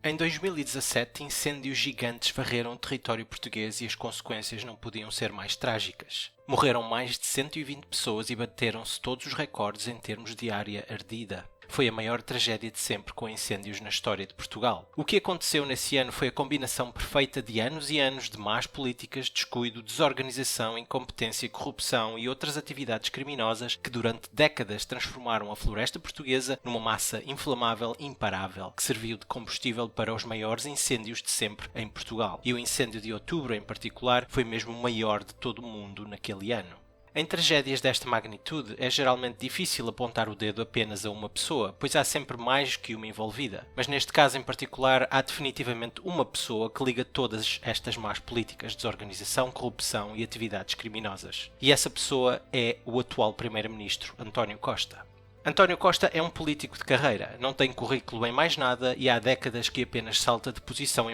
Em 2017, incêndios gigantes varreram o território português e as consequências não podiam ser mais trágicas. Morreram mais de 120 pessoas e bateram-se todos os recordes em termos de área ardida. Foi a maior tragédia de sempre com incêndios na história de Portugal. O que aconteceu nesse ano foi a combinação perfeita de anos e anos de más políticas, descuido, desorganização, incompetência, corrupção e outras atividades criminosas que durante décadas transformaram a floresta portuguesa numa massa inflamável imparável, que serviu de combustível para os maiores incêndios de sempre em Portugal. E o incêndio de outubro, em particular, foi mesmo o maior de todo o mundo naquele ano. Em tragédias desta magnitude, é geralmente difícil apontar o dedo apenas a uma pessoa, pois há sempre mais que uma envolvida. Mas neste caso em particular, há definitivamente uma pessoa que liga todas estas más políticas, desorganização, corrupção e atividades criminosas. E essa pessoa é o atual Primeiro-Ministro, António Costa. António Costa é um político de carreira, não tem currículo em mais nada e há décadas que apenas salta de posição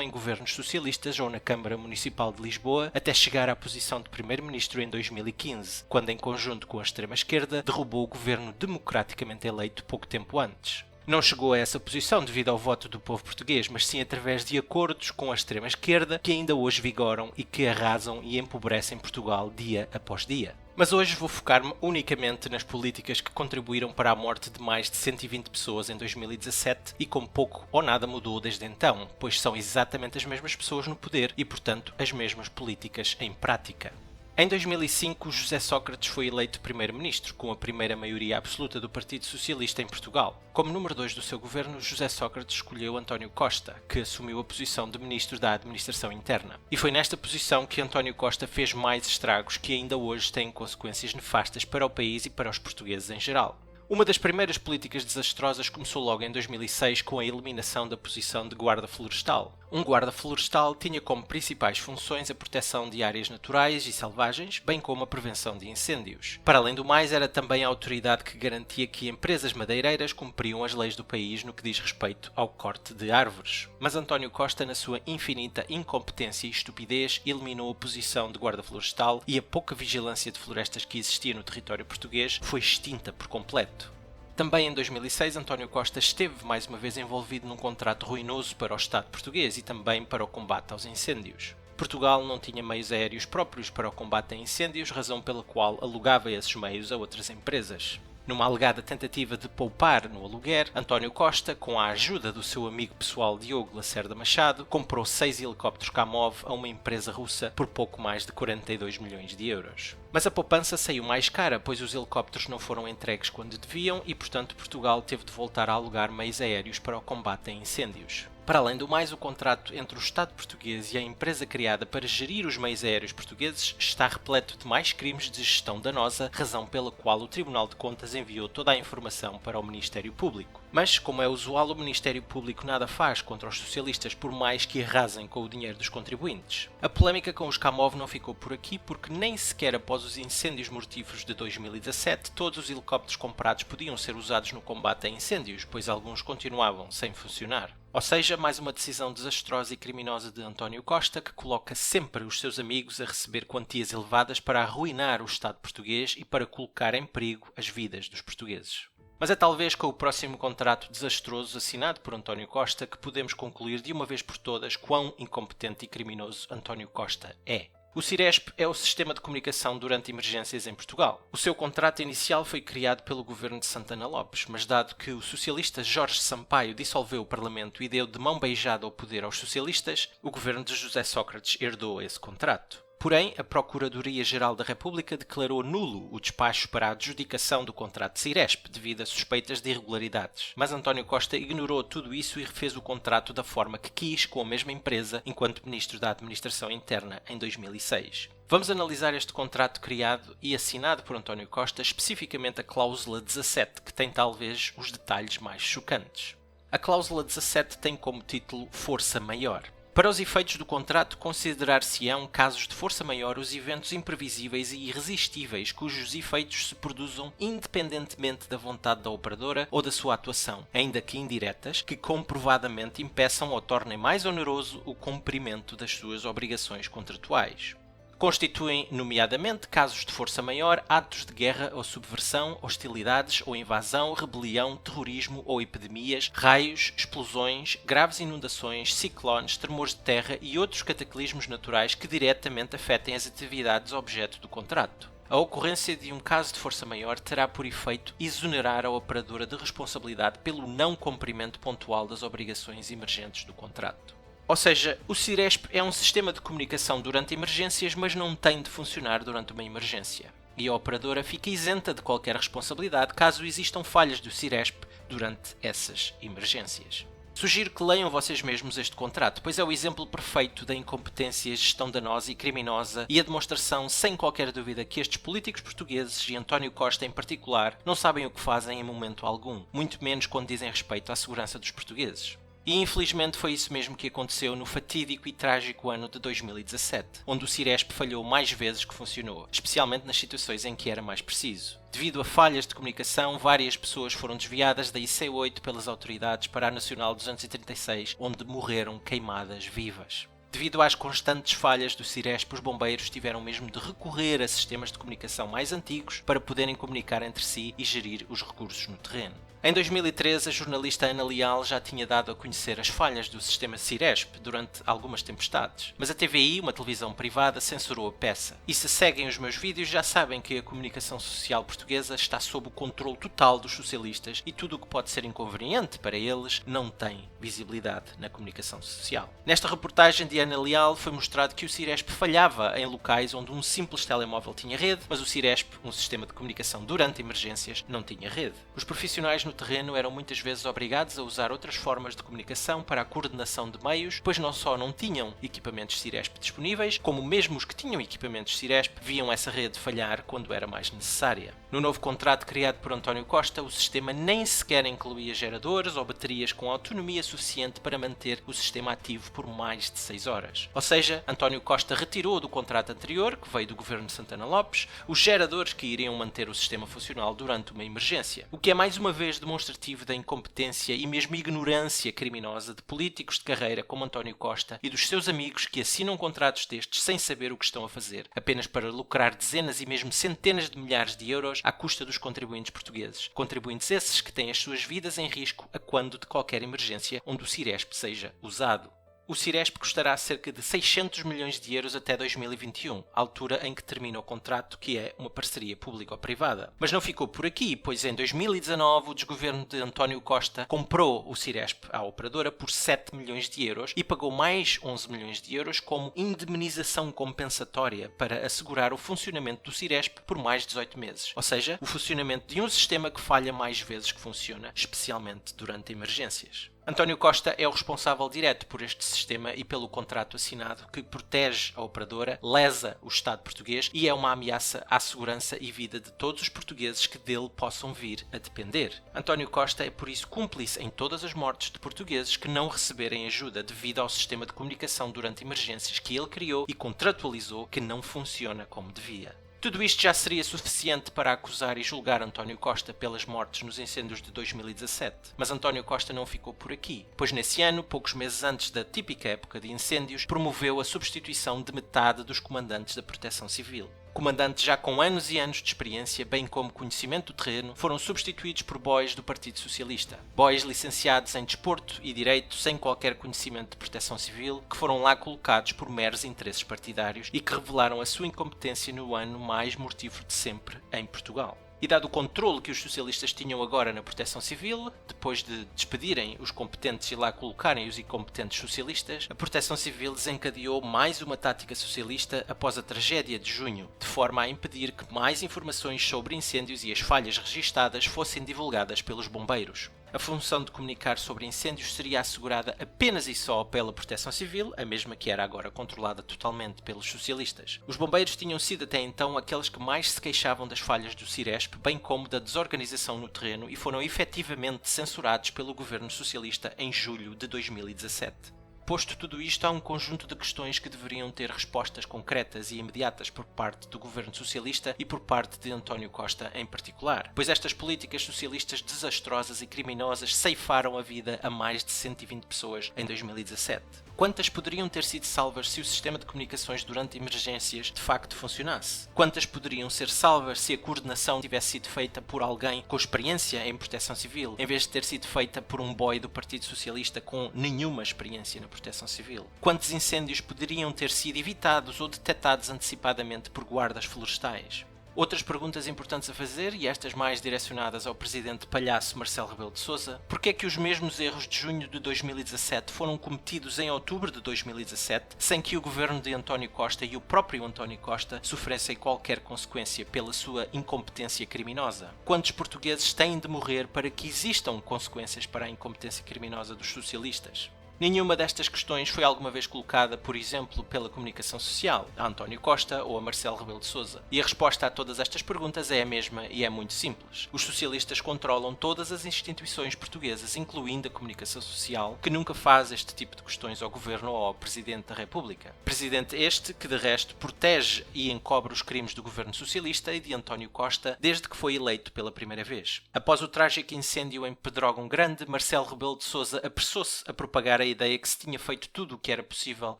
em governos socialistas ou na Câmara Municipal de Lisboa, até chegar à posição de Primeiro-Ministro em 2015, quando em conjunto com a extrema-esquerda derrubou o governo democraticamente eleito pouco tempo antes. Não chegou a essa posição devido ao voto do povo português, mas sim através de acordos com a extrema-esquerda que ainda hoje vigoram e que arrasam e empobrecem Portugal dia após dia. Mas hoje vou focar-me unicamente nas políticas que contribuíram para a morte de mais de 120 pessoas em 2017 e como pouco ou nada mudou desde então, pois são exatamente as mesmas pessoas no poder e, portanto, as mesmas políticas em prática. Em 2005, José Sócrates foi eleito primeiro-ministro, com a primeira maioria absoluta do Partido Socialista em Portugal. Como número 2 do seu governo, José Sócrates escolheu António Costa, que assumiu a posição de ministro da Administração Interna. E foi nesta posição que António Costa fez mais estragos que ainda hoje têm consequências nefastas para o país e para os portugueses em geral. Uma das primeiras políticas desastrosas começou logo em 2006 com a eliminação da posição de guarda florestal. Um guarda florestal tinha como principais funções a proteção de áreas naturais e selvagens, bem como a prevenção de incêndios. Para além do mais, era também a autoridade que garantia que empresas madeireiras cumpriam as leis do país no que diz respeito ao corte de árvores. Mas António Costa, na sua infinita incompetência e estupidez, eliminou a posição de guarda florestal e a pouca vigilância de florestas que existia no território português foi extinta por completo. Também em 2006, António Costa esteve mais uma vez envolvido num contrato ruinoso para o Estado português e também para o combate aos incêndios. Portugal não tinha meios aéreos próprios para o combate a incêndios, razão pela qual alugava esses meios a outras empresas. Numa alegada tentativa de poupar no aluguer, António Costa, com a ajuda do seu amigo pessoal Diogo Lacerda Machado, comprou 6 helicópteros Kamov a uma empresa russa por pouco mais de 42 milhões de euros. Mas a poupança saiu mais cara, pois os helicópteros não foram entregues quando deviam e, portanto, Portugal teve de voltar a alugar meios aéreos para o combate a incêndios. Para além do mais, o contrato entre o Estado português e a empresa criada para gerir os meios aéreos portugueses está repleto de mais crimes de gestão danosa, razão pela qual o Tribunal de Contas enviou toda a informação para o Ministério Público. Mas, como é usual, o Ministério Público nada faz contra os socialistas por mais que arrasem com o dinheiro dos contribuintes. A polémica com os Kamov não ficou por aqui porque nem sequer após os incêndios mortíferos de 2017 todos os helicópteros comprados podiam ser usados no combate a incêndios, pois alguns continuavam sem funcionar. Ou seja, mais uma decisão desastrosa e criminosa de António Costa que coloca sempre os seus amigos a receber quantias elevadas para arruinar o Estado português e para colocar em perigo as vidas dos portugueses. Mas é talvez com o próximo contrato desastroso assinado por António Costa que podemos concluir de uma vez por todas quão incompetente e criminoso António Costa é. O Ciresp é o sistema de comunicação durante emergências em Portugal. O seu contrato inicial foi criado pelo governo de Santana Lopes, mas dado que o socialista Jorge Sampaio dissolveu o Parlamento e deu de mão beijada ao poder aos socialistas, o governo de José Sócrates herdou esse contrato. Porém, a Procuradoria-Geral da República declarou nulo o despacho para a adjudicação do contrato de Ciresp devido a suspeitas de irregularidades. Mas António Costa ignorou tudo isso e refez o contrato da forma que quis com a mesma empresa enquanto Ministro da Administração Interna em 2006. Vamos analisar este contrato criado e assinado por António Costa, especificamente a cláusula 17, que tem talvez os detalhes mais chocantes. A cláusula 17 tem como título Força Maior. Para os efeitos do contrato, considerar-se-ão casos de força maior os eventos imprevisíveis e irresistíveis cujos efeitos se produzam independentemente da vontade da operadora ou da sua atuação, ainda que indiretas, que comprovadamente impeçam ou tornem mais oneroso o cumprimento das suas obrigações contratuais. Constituem, nomeadamente, casos de força maior, atos de guerra ou subversão, hostilidades ou invasão, rebelião, terrorismo ou epidemias, raios, explosões, graves inundações, ciclones, tremores de terra e outros cataclismos naturais que diretamente afetem as atividades objeto do contrato. A ocorrência de um caso de força maior terá por efeito exonerar a operadora de responsabilidade pelo não cumprimento pontual das obrigações emergentes do contrato. Ou seja, o Ciresp é um sistema de comunicação durante emergências, mas não tem de funcionar durante uma emergência. E a operadora fica isenta de qualquer responsabilidade caso existam falhas do Ciresp durante essas emergências. Sugiro que leiam vocês mesmos este contrato, pois é o exemplo perfeito da incompetência, gestão danosa e criminosa e a demonstração, sem qualquer dúvida, que estes políticos portugueses, e António Costa em particular, não sabem o que fazem em momento algum, muito menos quando dizem respeito à segurança dos portugueses. E infelizmente foi isso mesmo que aconteceu no fatídico e trágico ano de 2017, onde o Ciresp falhou mais vezes que funcionou, especialmente nas situações em que era mais preciso. Devido a falhas de comunicação, várias pessoas foram desviadas da IC8 pelas autoridades para a Nacional 236, onde morreram queimadas vivas. Devido às constantes falhas do Ciresp, os bombeiros tiveram mesmo de recorrer a sistemas de comunicação mais antigos para poderem comunicar entre si e gerir os recursos no terreno. Em 2013, a jornalista Ana Leal já tinha dado a conhecer as falhas do sistema Ciresp durante algumas tempestades, mas a TVI, uma televisão privada, censurou a peça. E se seguem os meus vídeos já sabem que a comunicação social portuguesa está sob o controle total dos socialistas e tudo o que pode ser inconveniente para eles não tem visibilidade na comunicação social. Nesta reportagem de Ana Leal foi mostrado que o Ciresp falhava em locais onde um simples telemóvel tinha rede, mas o Ciresp, um sistema de comunicação durante emergências, não tinha rede. Os profissionais no terreno eram muitas vezes obrigados a usar outras formas de comunicação para a coordenação de meios, pois não só não tinham equipamentos Ciresp disponíveis, como mesmo os que tinham equipamentos Ciresp viam essa rede falhar quando era mais necessária. No novo contrato criado por António Costa, o sistema nem sequer incluía geradores ou baterias com autonomia suficiente para manter o sistema ativo por mais de 6 horas. Ou seja, António Costa retirou do contrato anterior, que veio do governo Santana Lopes, os geradores que iriam manter o sistema funcional durante uma emergência, o que é mais uma vez demonstrativo da incompetência e mesmo ignorância criminosa de políticos de carreira como António Costa e dos seus amigos que assinam contratos destes sem saber o que estão a fazer, apenas para lucrar dezenas e mesmo centenas de milhares de euros à custa dos contribuintes portugueses. Contribuintes esses que têm as suas vidas em risco a quando de qualquer emergência onde o Ciresp seja usado. O Ciresp custará cerca de 600 milhões de euros até 2021, altura em que termina o contrato, que é uma parceria público-privada. Mas não ficou por aqui, pois em 2019 o desgoverno de António Costa comprou o Ciresp à operadora por 7 milhões de euros e pagou mais 11 milhões de euros como indemnização compensatória para assegurar o funcionamento do Ciresp por mais 18 meses. Ou seja, o funcionamento de um sistema que falha mais vezes que funciona, especialmente durante emergências. António Costa é o responsável direto por este sistema e pelo contrato assinado que protege a operadora, lesa o Estado português e é uma ameaça à segurança e vida de todos os portugueses que dele possam vir a depender. António Costa é por isso cúmplice em todas as mortes de portugueses que não receberem ajuda devido ao sistema de comunicação durante emergências que ele criou e contratualizou que não funciona como devia. Tudo isto já seria suficiente para acusar e julgar António Costa pelas mortes nos incêndios de 2017. Mas António Costa não ficou por aqui, pois nesse ano, poucos meses antes da típica época de incêndios, promoveu a substituição de metade dos comandantes da Proteção Civil. Comandantes já com anos e anos de experiência, bem como conhecimento do terreno, foram substituídos por boys do Partido Socialista. Boys licenciados em desporto e direito, sem qualquer conhecimento de proteção civil, que foram lá colocados por meros interesses partidários e que revelaram a sua incompetência no ano mais mortífero de sempre em Portugal. E dado o controle que os socialistas tinham agora na proteção civil, depois de despedirem os competentes e lá colocarem os incompetentes socialistas, a proteção civil desencadeou mais uma tática socialista após a tragédia de junho, de forma a impedir que mais informações sobre incêndios e as falhas registadas fossem divulgadas pelos bombeiros. A função de comunicar sobre incêndios seria assegurada apenas e só pela Proteção Civil, a mesma que era agora controlada totalmente pelos socialistas. Os bombeiros tinham sido até então aqueles que mais se queixavam das falhas do Ciresp, bem como da desorganização no terreno, e foram efetivamente censurados pelo governo socialista em julho de 2017. Posto tudo isto, há um conjunto de questões que deveriam ter respostas concretas e imediatas por parte do governo socialista e por parte de António Costa em particular, pois estas políticas socialistas desastrosas e criminosas ceifaram a vida a mais de 120 pessoas em 2017. Quantas poderiam ter sido salvas se o sistema de comunicações durante emergências de facto funcionasse? Quantas poderiam ser salvas se a coordenação tivesse sido feita por alguém com experiência em proteção civil, em vez de ter sido feita por um boy do Partido Socialista com nenhuma experiência na proteção civil? Quantos incêndios poderiam ter sido evitados ou detectados antecipadamente por guardas florestais? Outras perguntas importantes a fazer, e estas mais direcionadas ao presidente palhaço Marcelo Rebelo de Sousa: porque é que os mesmos erros de junho de 2017 foram cometidos em outubro de 2017, sem que o governo de António Costa e o próprio António Costa sofressem qualquer consequência pela sua incompetência criminosa? Quantos portugueses têm de morrer para que existam consequências para a incompetência criminosa dos socialistas? Nenhuma destas questões foi alguma vez colocada, por exemplo, pela comunicação social, a António Costa ou a Marcelo Rebelo de Sousa. E a resposta a todas estas perguntas é a mesma e é muito simples. Os socialistas controlam todas as instituições portuguesas, incluindo a comunicação social, que nunca faz este tipo de questões ao governo ou ao Presidente da República. Presidente este que, de resto, protege e encobre os crimes do governo socialista e de António Costa desde que foi eleito pela primeira vez. Após o trágico incêndio em Pedrógão Grande, Marcelo Rebelo de Sousa apressou-se a propagar a ideia que se tinha feito tudo o que era possível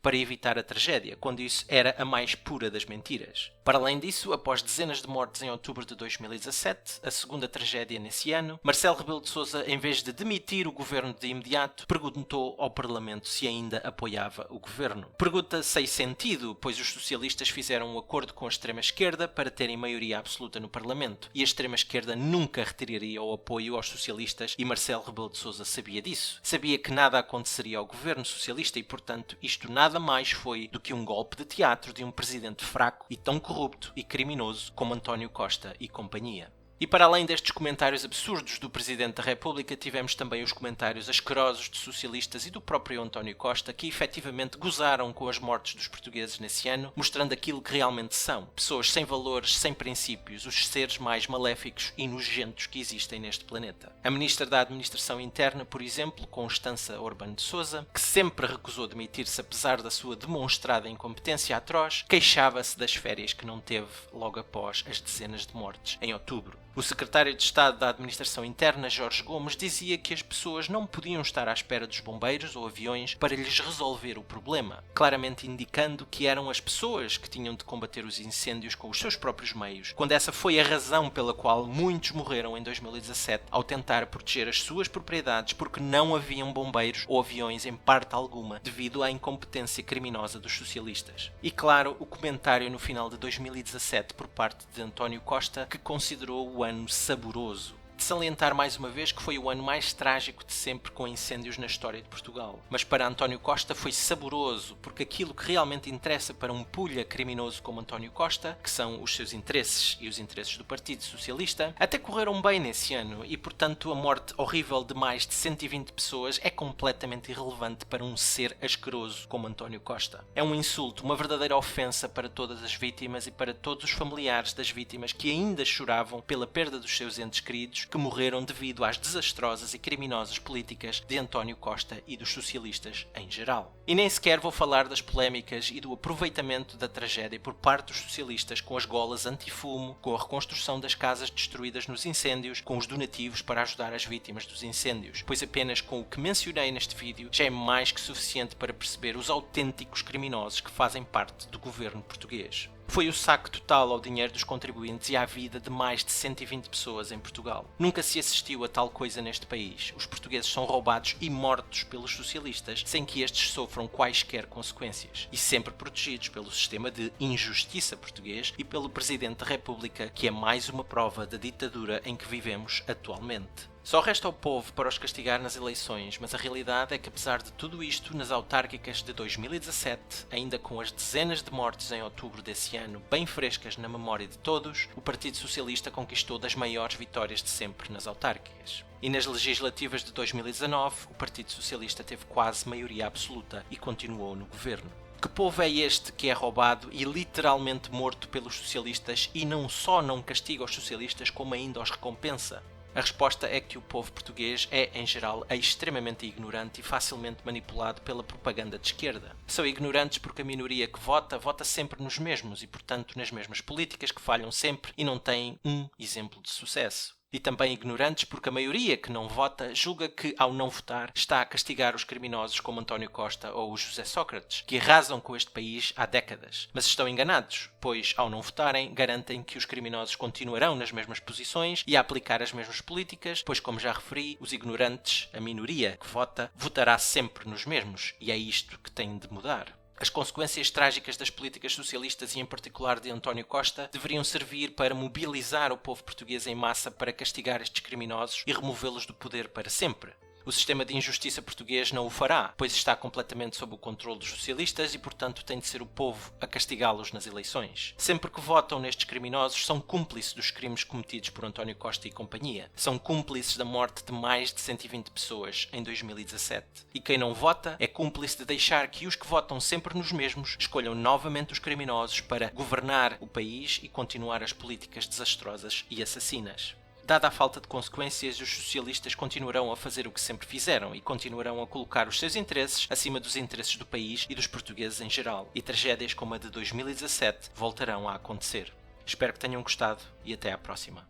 para evitar a tragédia, quando isso era a mais pura das mentiras. Para além disso, após dezenas de mortes em outubro de 2017, a segunda tragédia nesse ano, Marcelo Rebelo de Sousa, em vez de demitir o governo de imediato, perguntou ao Parlamento se ainda apoiava o governo. Pergunta sem sentido, pois os socialistas fizeram um acordo com a extrema-esquerda para terem maioria absoluta no Parlamento, e a extrema-esquerda nunca retiraria o apoio aos socialistas, e Marcelo Rebelo de Sousa sabia disso. Sabia que nada aconteceria ao governo socialista e, portanto, isto nada mais foi do que um golpe de teatro de um presidente fraco e tão corrupto e criminoso como António Costa e companhia. E para além destes comentários absurdos do Presidente da República, tivemos também os comentários asquerosos de socialistas e do próprio António Costa, que efetivamente gozaram com as mortes dos portugueses nesse ano, mostrando aquilo que realmente são: pessoas sem valores, sem princípios, os seres mais maléficos e nojentos que existem neste planeta. A Ministra da Administração Interna, por exemplo, Constança Urbano de Sousa, que sempre recusou demitir-se apesar da sua demonstrada incompetência atroz, queixava-se das férias que não teve logo após as dezenas de mortes em outubro. O secretário de Estado da Administração Interna, Jorge Gomes, dizia que as pessoas não podiam estar à espera dos bombeiros ou aviões para lhes resolver o problema, claramente indicando que eram as pessoas que tinham de combater os incêndios com os seus próprios meios, quando essa foi a razão pela qual muitos morreram em 2017 ao tentar proteger as suas propriedades, porque não haviam bombeiros ou aviões em parte alguma devido à incompetência criminosa dos socialistas. E claro, o comentário no final de 2017 por parte de António Costa, que considerou o ano saboroso. De salientar mais uma vez que foi o ano mais trágico de sempre com incêndios na história de Portugal. Mas para António Costa foi saboroso, porque aquilo que realmente interessa para um pulha criminoso como António Costa, que são os seus interesses e os interesses do Partido Socialista, até correram bem nesse ano e, portanto, a morte horrível de mais de 120 pessoas é completamente irrelevante para um ser asqueroso como António Costa. É um insulto, uma verdadeira ofensa para todas as vítimas e para todos os familiares das vítimas que ainda choravam pela perda dos seus entes queridos, que morreram devido às desastrosas e criminosas políticas de António Costa e dos socialistas em geral. E nem sequer vou falar das polémicas e do aproveitamento da tragédia por parte dos socialistas com as golas antifumo, com a reconstrução das casas destruídas nos incêndios, com os donativos para ajudar as vítimas dos incêndios, pois apenas com o que mencionei neste vídeo já é mais que suficiente para perceber os autênticos criminosos que fazem parte do governo português. Foi o saque total ao dinheiro dos contribuintes e à vida de mais de 120 pessoas em Portugal. Nunca se assistiu a tal coisa neste país. Os portugueses são roubados e mortos pelos socialistas sem que estes sofram quaisquer consequências. E sempre protegidos pelo sistema de injustiça português e pelo Presidente da República, que é mais uma prova da ditadura em que vivemos atualmente. Só resta ao povo para os castigar nas eleições, mas a realidade é que, apesar de tudo isto, nas autárquicas de 2017, ainda com as dezenas de mortes em outubro desse ano bem frescas na memória de todos, o Partido Socialista conquistou das maiores vitórias de sempre nas autárquicas. E nas legislativas de 2019, o Partido Socialista teve quase maioria absoluta e continuou no governo. Que povo é este que é roubado e literalmente morto pelos socialistas e não só não castiga os socialistas, como ainda os recompensa? A resposta é que o povo português é, em geral, extremamente ignorante e facilmente manipulado pela propaganda de esquerda. São ignorantes porque a minoria que vota sempre nos mesmos e, portanto, nas mesmas políticas que falham sempre e não têm um exemplo de sucesso. E também ignorantes porque a maioria que não vota julga que, ao não votar, está a castigar os criminosos como António Costa ou o José Sócrates, que arrasam com este país há décadas. Mas estão enganados, pois, ao não votarem, garantem que os criminosos continuarão nas mesmas posições e a aplicar as mesmas políticas, pois, como já referi, os ignorantes, a minoria que vota, votará sempre nos mesmos, e é isto que tem de mudar. As consequências trágicas das políticas socialistas e em particular de António Costa deveriam servir para mobilizar o povo português em massa para castigar estes criminosos e removê-los do poder para sempre. O sistema de injustiça português não o fará, pois está completamente sob o controle dos socialistas e, portanto, tem de ser o povo a castigá-los nas eleições. Sempre que votam nestes criminosos, são cúmplices dos crimes cometidos por António Costa e companhia. São cúmplices da morte de mais de 120 pessoas em 2017. E quem não vota é cúmplice de deixar que os que votam sempre nos mesmos escolham novamente os criminosos para governar o país e continuar as políticas desastrosas e assassinas. Dada a falta de consequências, os socialistas continuarão a fazer o que sempre fizeram e continuarão a colocar os seus interesses acima dos interesses do país e dos portugueses em geral. E tragédias como a de 2017 voltarão a acontecer. Espero que tenham gostado e até à próxima.